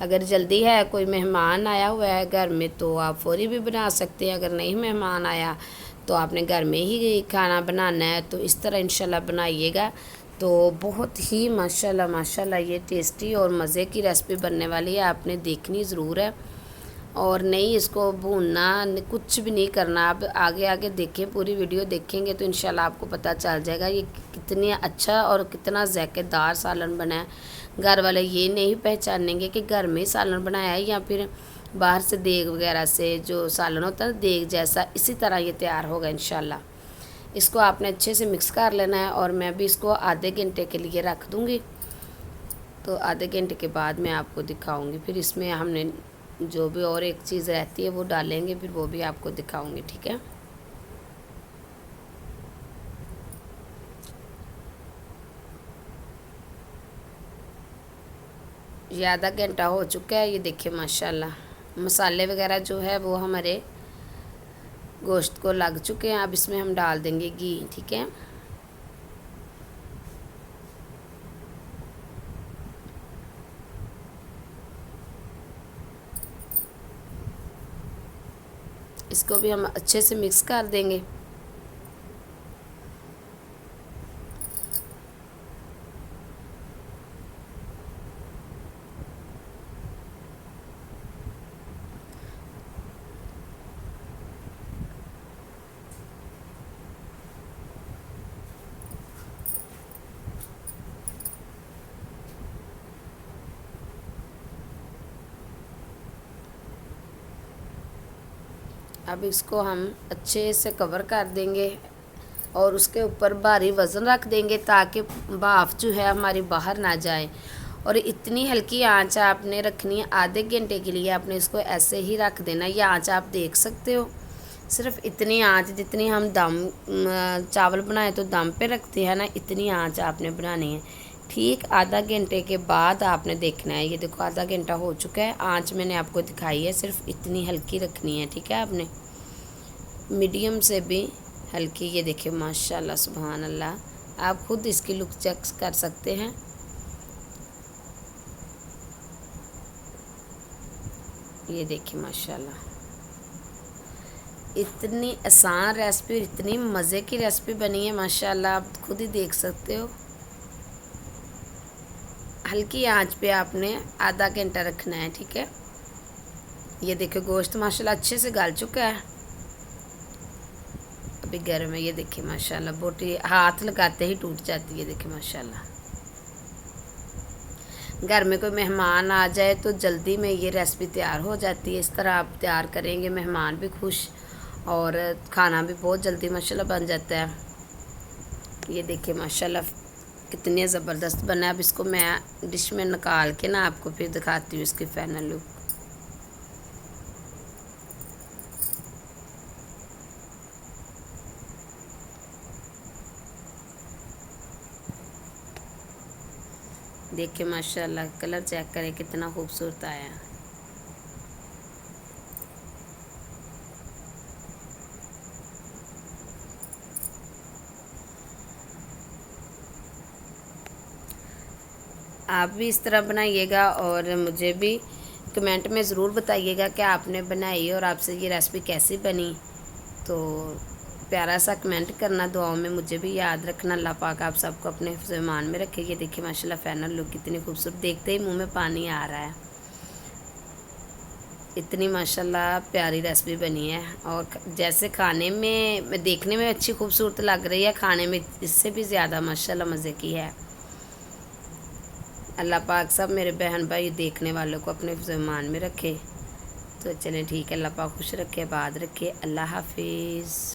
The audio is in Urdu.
اگر جلدی ہے، کوئی مہمان آیا ہوا ہے گھر میں تو آپ فوری بھی بنا سکتے ہیں، اگر نہیں مہمان آیا تو آپ نے گھر میں ہی کھانا بنانا ہے، تو اس طرح انشاءاللہ بنائیے گا تو بہت ہی ماشاءاللہ یہ ٹیسٹی اور مزے کی ریسپی بننے والی ہے، آپ نے دیکھنی ضرور ہے۔ اور نہیں اس کو بھوننا کچھ بھی نہیں کرنا، آپ آگے آگے دیکھیں، پوری ویڈیو دیکھیں گے تو انشاءاللہ آپ کو پتہ چل جائے گا یہ کتنی اچھا اور کتنا ذائقہ دار سالن بنا ہے۔ گھر والے یہ نہیں پہچانیں گے کہ گھر میں سالن بنایا ہے یا پھر باہر سے دیگ وغیرہ سے جو سالن ہوتا ہے دیگ جیسا، اسی طرح یہ تیار ہوگا انشاءاللہ۔ اس کو آپ نے اچھے سے مکس کر لینا ہے اور میں بھی اس کو آدھے گھنٹے کے لیے رکھ دوں گی، تو آدھے گھنٹے کے بعد میں آپ کو دکھاؤں گی، پھر اس میں ہم نے جو بھی اور ایک چیز رہتی ہے وہ ڈالیں گے، پھر وہ بھی آپ کو دکھاؤں گی، ٹھیک ہے۔ یہ آدھا گھنٹہ ہو چکا ہے، یہ دیکھیں ماشاءاللہ مسالے وغیرہ جو ہے وہ ہمارے گوشت کو لگ چکے ہیں۔ اب اس میں ہم ڈال دیں گے گھی، ٹھیک ہے۔ اس کو بھی ہم اچھے سے مکس کر دیں گے۔ اب اس کو ہم اچھے سے کور کر دیں گے اور اس کے اوپر بھاری وزن رکھ دیں گے تاکہ بھاپ جو ہے ہماری باہر نہ جائے، اور اتنی ہلکی آنچ آپ نے رکھنی ہے، آدھے گھنٹے کے لیے آپ نے اس کو ایسے ہی رکھ دینا۔ یہ آنچ آپ دیکھ سکتے ہو، صرف اتنی آنچ جتنی ہم دم چاول بنائے تو دم پہ رکھتے ہیں نا، اتنی آنچ آپ نے بنانی ہے۔ ٹھیک آدھا گھنٹے کے بعد آپ نے دیکھنا ہے، یہ دیکھو آدھا گھنٹہ ہو چکا ہے، آنچ میں نے آپ کو دکھائی ہے، صرف اتنی ہلکی رکھنی ہے، ٹھیک ہے۔ آپ نے میڈیم سے بھی ہلکی، یہ دیکھیں ماشاءاللہ سبحان اللہ، آپ خود اس کی لک چیک کر سکتے ہیں۔ یہ دیکھیں ماشاءاللہ اتنی آسان ریسپی اور اتنی مزے کی ریسپی بنی ہے ماشاءاللہ، آپ خود ہی دیکھ سکتے ہو۔ ہلکی آنچ پہ آپ نے آدھا گھنٹہ رکھنا ہے، ٹھیک ہے۔ یہ دیکھیں گوشت ماشاءاللہ اچھے سے گل چکا ہے، ابھی گرم ہے، یہ دیکھیں ماشاءاللہ بوٹی ہاتھ لگاتے ہی ٹوٹ جاتی ہے، دیکھیں ماشاءاللہ۔ گھر میں کوئی مہمان آ جائے تو جلدی میں یہ ریسپی تیار ہو جاتی ہے، اس طرح آپ تیار کریں گے، مہمان بھی خوش اور کھانا بھی بہت جلدی ماشاءاللہ بن جاتا ہے۔ یہ دیکھیں ماشاءاللہ کتنی زبردست بنا ہے۔ اب اس کو میں ڈش میں نکال کے نا آپ کو پھر دکھاتی ہوں اس کی فائنل لک۔ دیکھیں ماشاءاللہ کلر چیک کریں کتنا خوبصورت آیا ہے۔ آپ بھی اس طرح بنائیے گا اور مجھے بھی کمنٹ میں ضرور بتائیے گا کہ آپ نے بنائی اور آپ سے یہ ریسپی کیسی بنی، تو پیارا سا کمنٹ کرنا، دعاؤں میں مجھے بھی یاد رکھنا۔ اللہ پاک آپ سب کو اپنے حفظ و ایمان میں رکھے۔ یہ دیکھیں ماشاءاللہ فائنل لک کتنی خوبصورت، دیکھتے ہی منہ میں پانی آ رہا ہے، اتنی ماشاءاللہ پیاری ریسپی بنی ہے، اور جیسے کھانے میں دیکھنے میں اچھی خوبصورت لگ رہی ہے، کھانے میں اس سے بھی زیادہ ماشاءاللہ مزے کی ہے۔ اللہ پاک سب میرے بہن بھائی دیکھنے والوں کو اپنے حفظ و ایمان میں رکھے۔ تو چلیں ٹھیک ہے، اللہ پاک خوش رکھے، آباد رکھے، اللہ حافظ۔